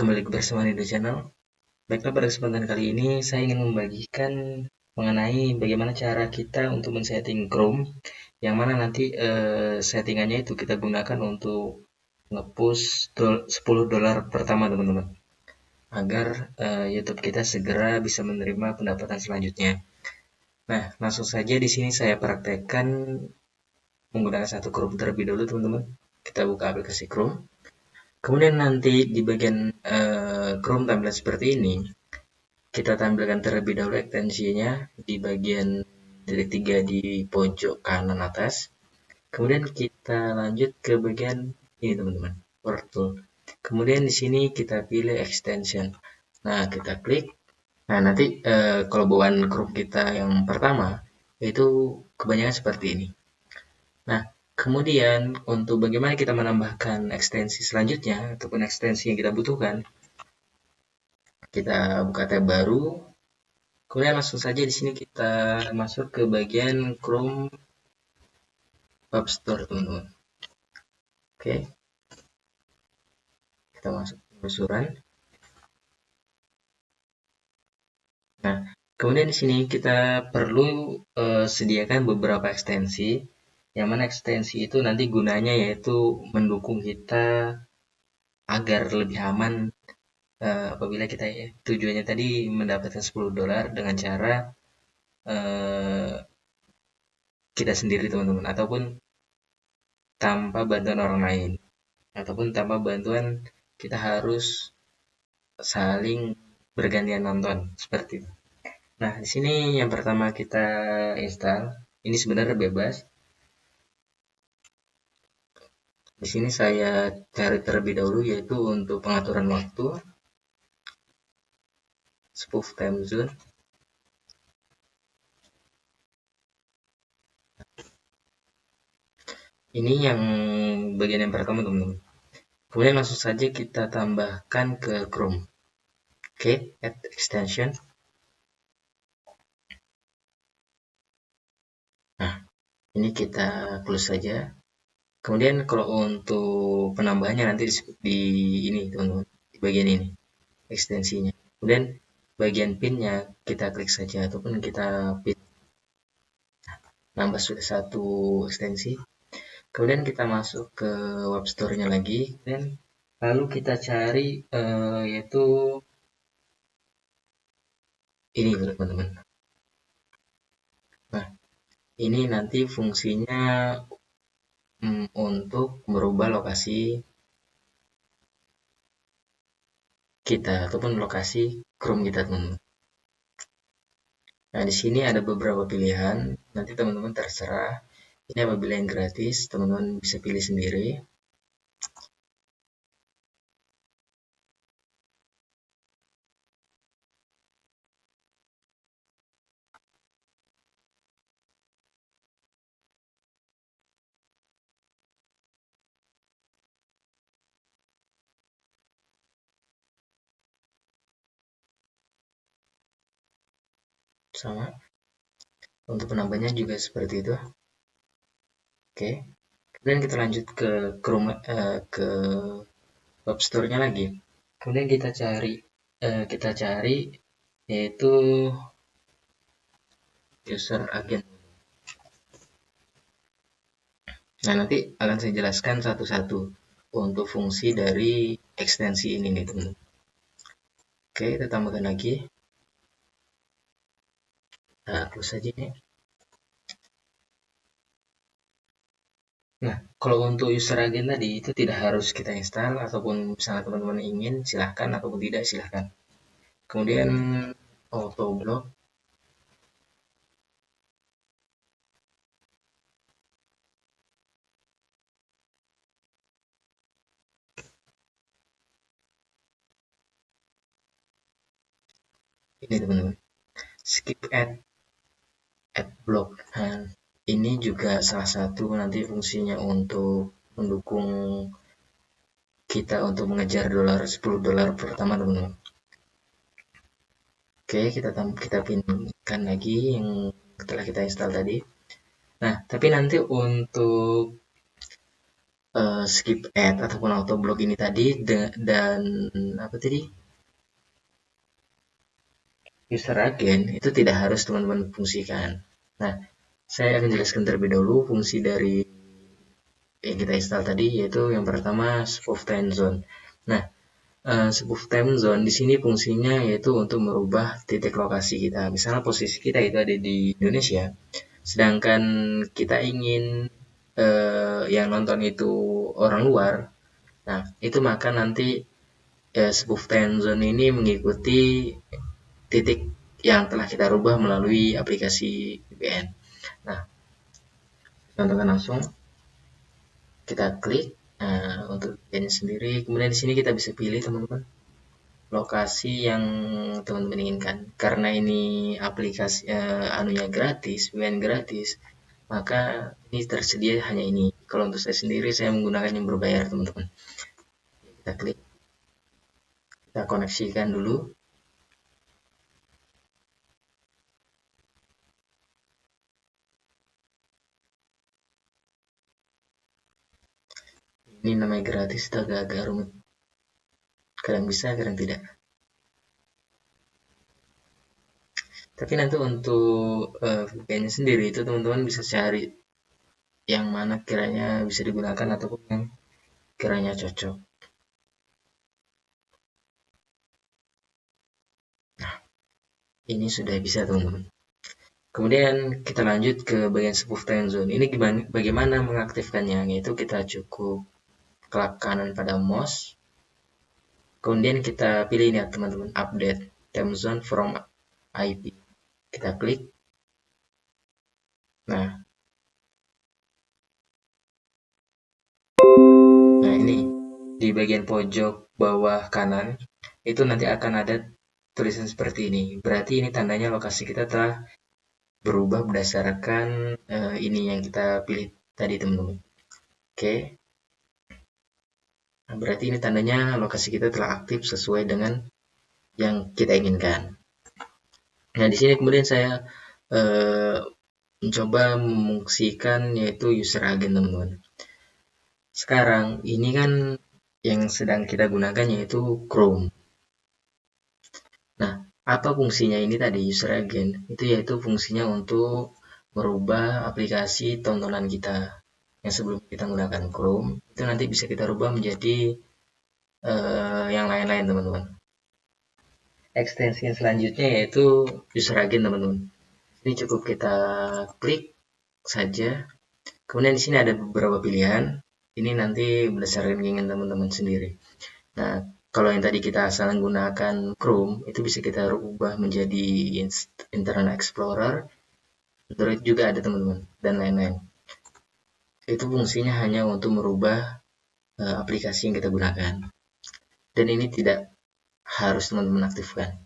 Kembali bersama di channel. Baiklah, pada kesempatan kali ini saya ingin membagikan mengenai bagaimana cara kita untuk men-setting Chrome, yang mana nanti settingannya itu kita gunakan untuk nge-push $10 pertama, teman-teman, agar YouTube kita segera bisa menerima pendapatan selanjutnya. Nah, langsung saja di sini saya praktekkan menggunakan satu Chrome terlebih dahulu, teman-teman. Kita buka aplikasi Chrome. Kemudian nanti di bagian Chrome tampilan seperti ini, kita tampilkan terlebih dahulu ekstensinya di bagian titik 3 di pojok kanan atas. Kemudian kita lanjut ke bagian ini, teman-teman, Work Tool. Kemudian di sini kita pilih extension. Nah, kita klik. Nah, nanti kalau bawaan Chrome kita yang pertama itu kebanyakan seperti ini. Nah, kemudian untuk bagaimana kita menambahkan ekstensi selanjutnya ataupun ekstensi yang kita butuhkan, kita buka tab baru. Kemudian langsung saja di sini kita masuk ke bagian Chrome Web Store, teman-teman. Oke, kita masuk ke penelusuran. Nah, kemudian di sini kita perlu sediakan beberapa ekstensi, yang mana ekstensi itu nanti gunanya yaitu mendukung kita agar lebih aman apabila kita tujuannya tadi mendapatkan $10 dengan cara eh, kita sendiri, teman-teman, ataupun tanpa bantuan orang lain, ataupun tanpa bantuan kita harus saling bergantian nonton seperti itu. Nah, di sini yang pertama kita install, ini sebenarnya bebas. Di sini saya cari terlebih dahulu yaitu untuk pengaturan waktu, spoof time zone. Ini yang bagian yang pertama, teman-teman. Kemudian langsung saja kita tambahkan ke Chrome. Oke, add extension. Nah, ini kita close saja. Kemudian kalau untuk penambahannya nanti di ini, teman-teman, di bagian ini ekstensinya. Kemudian bagian pinnya kita klik saja ataupun kita pin. Nambah sudah satu ekstensi. Kemudian kita masuk ke web store-nya lagi dan lalu kita cari yaitu ini, teman-teman. Nah, ini nanti fungsinya untuk merubah lokasi kita ataupun lokasi Chrome kita, teman-teman. Nah, di sini ada beberapa pilihan. Nanti teman-teman terserah. Ini apabila yang gratis, teman-teman bisa pilih sendiri. Sama. Untuk penambahnya juga seperti itu. Oke. Kemudian kita lanjut ke Chrome, ke web store-nya lagi. Kemudian kita cari yaitu user agent. Nah, nanti akan saya jelaskan satu-satu untuk fungsi dari ekstensi ini nih, teman-teman. Oke, kita tambahkan lagi. Nah, close saja nih. Nah, kalau untuk user agent tadi itu tidak harus kita install ataupun misalnya teman-teman ingin silahkan ataupun tidak silahkan. Kemudian auto block. Ini, teman-teman. Skip ad block. Nah, ini juga salah satu nanti fungsinya untuk mendukung kita untuk mengejar $10 pertama, teman-teman. Oke, kita pinkan lagi yang telah kita install tadi. Nah, tapi nanti untuk skip ad ataupun auto block ini tadi dan apa tadi user agent itu tidak harus teman-teman fungsikan. Nah, saya akan jelaskan terlebih dahulu fungsi dari yang kita install tadi, yaitu yang pertama spoof time zone. Nah, spoof time zone di sini fungsinya yaitu untuk merubah titik lokasi kita. Misalnya posisi kita itu ada di Indonesia, sedangkan kita ingin yang nonton itu orang luar. Nah, itu maka nanti spoof time zone ini mengikuti titik yang telah kita rubah melalui aplikasi VPN. Nah, contohkan langsung kita klik untuk VPN sendiri. Kemudian di sini kita bisa pilih teman-teman lokasi yang teman-teman inginkan. Karena ini aplikasi anunya gratis, VPN gratis, maka ini tersedia hanya ini. Kalau untuk saya sendiri, saya menggunakan yang berbayar, teman-teman. Kita klik, kita koneksikan dulu. Ini namanya gratis, itu agak-agak rumit. Kadang bisa, kadang tidak. Tapi nanti untuk VPN sendiri itu teman-teman bisa cari yang mana kiranya bisa digunakan ataupun yang kiranya cocok. Nah, ini sudah bisa teman-teman. Kemudian kita lanjut ke bagian spoof time zone. Ini bagaimana mengaktifkannya? Yaitu kita cukup klik kanan pada mouse. Kemudian kita pilih ini ya teman-teman, update time zone from IP. Kita klik. Nah ini di bagian pojok bawah kanan itu nanti akan ada tulisan seperti ini. Berarti ini tandanya lokasi kita telah berubah berdasarkan ini yang kita pilih tadi teman-teman. Oke. Nah, berarti ini tandanya lokasi kita telah aktif sesuai dengan yang kita inginkan. Nah, di sini kemudian saya mencoba memfungsikan yaitu user agent teman-teman. Sekarang ini kan yang sedang kita gunakan yaitu Chrome. Nah, apa fungsinya ini tadi user agent? Itu yaitu fungsinya untuk merubah aplikasi tontonan kita yang sebelum kita menggunakan Chrome itu nanti bisa kita rubah menjadi yang lain-lain teman-teman. Ekstensi yang selanjutnya yaitu user agent teman-teman. Ini cukup kita klik saja. Kemudian di sini ada beberapa pilihan. Ini nanti berdasarkan keinginan teman-teman sendiri. Nah, kalau yang tadi kita asal menggunakan Chrome, itu bisa kita rubah menjadi Internet Explorer, Android juga ada teman-teman, dan lain-lain. Itu fungsinya hanya untuk merubah aplikasi yang kita gunakan. Dan ini tidak harus teman-teman aktifkan.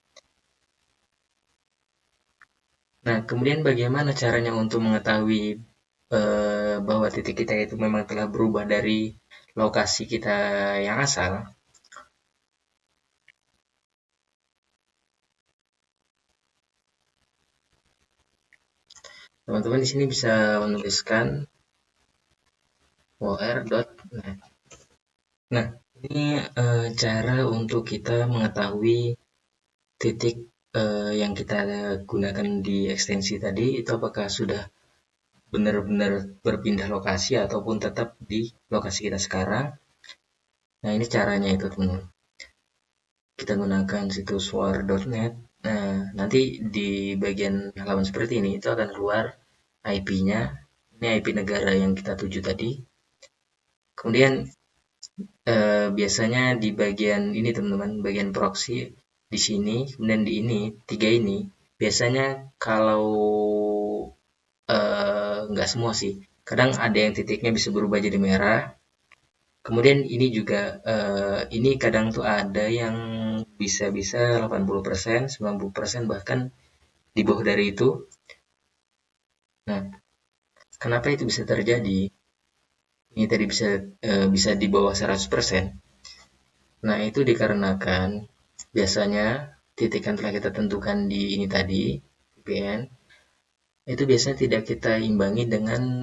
Nah, kemudian bagaimana caranya untuk mengetahui bahwa titik kita itu memang telah berubah dari lokasi kita yang asal? Teman-teman di sini bisa menuliskan or.net. Nah, ini cara untuk kita mengetahui titik yang kita gunakan di ekstensi tadi itu apakah sudah benar-benar berpindah lokasi ataupun tetap di lokasi kita sekarang. Nah, ini caranya itu teman-teman. Kita gunakan situs war.net. Nah, nanti di bagian halaman seperti ini itu akan keluar IP-nya. Ini IP negara yang kita tuju tadi. Kemudian biasanya di bagian ini teman-teman, bagian proxy di sini, kemudian di ini, tiga ini, biasanya kalau nggak semua sih, kadang ada yang titiknya bisa berubah jadi merah. Kemudian ini juga, ini kadang tuh ada yang bisa-bisa 80%, 90%, bahkan di bawah dari itu. Nah, kenapa itu bisa terjadi? Ini tadi bisa di bawah 100%. Nah, itu dikarenakan biasanya titik yang telah kita tentukan di ini tadi, VPN, itu biasanya tidak kita imbangi dengan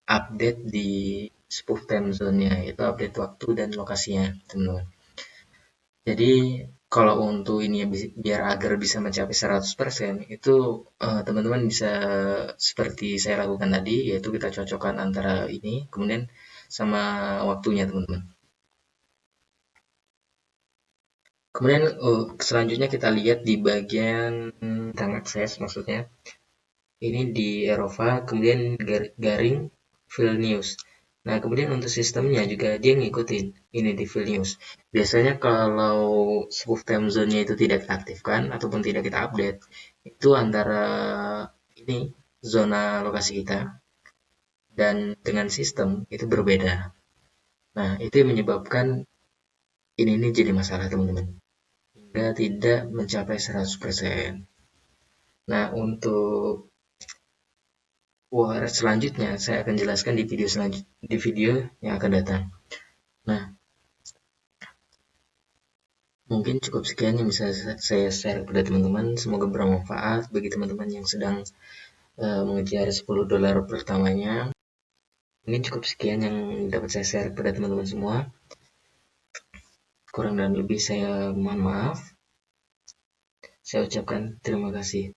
update di spoof time zone-nya, itu update waktu dan lokasinya, teman-teman. Jadi kalau untuk ini ya, biar agar bisa mencapai 100% itu teman-teman bisa seperti saya lakukan tadi, yaitu kita cocokkan antara ini, kemudian sama waktunya teman-teman. Kemudian selanjutnya kita lihat di bagian tentang akses, maksudnya ini di Eropa, kemudian garing field news. Nah, kemudian untuk sistemnya juga dia ngikutin ini di field news. Biasanya kalau spoof time zone-nya itu tidak kita aktifkan ataupun tidak kita update, itu antara ini zona lokasi kita dan dengan sistem itu berbeda. Nah, itu yang menyebabkan ini jadi masalah, teman-teman. Hingga tidak mencapai 100%. Nah, untuk selanjutnya saya akan jelaskan di video yang akan datang. Nah, mungkin cukup sekian yang bisa saya share kepada teman-teman. Semoga bermanfaat bagi teman-teman yang sedang mengejar $10 pertamanya. Mungkin cukup sekian yang dapat saya share kepada teman-teman semua. Kurang dan lebih saya mohon maaf. Saya ucapkan terima kasih.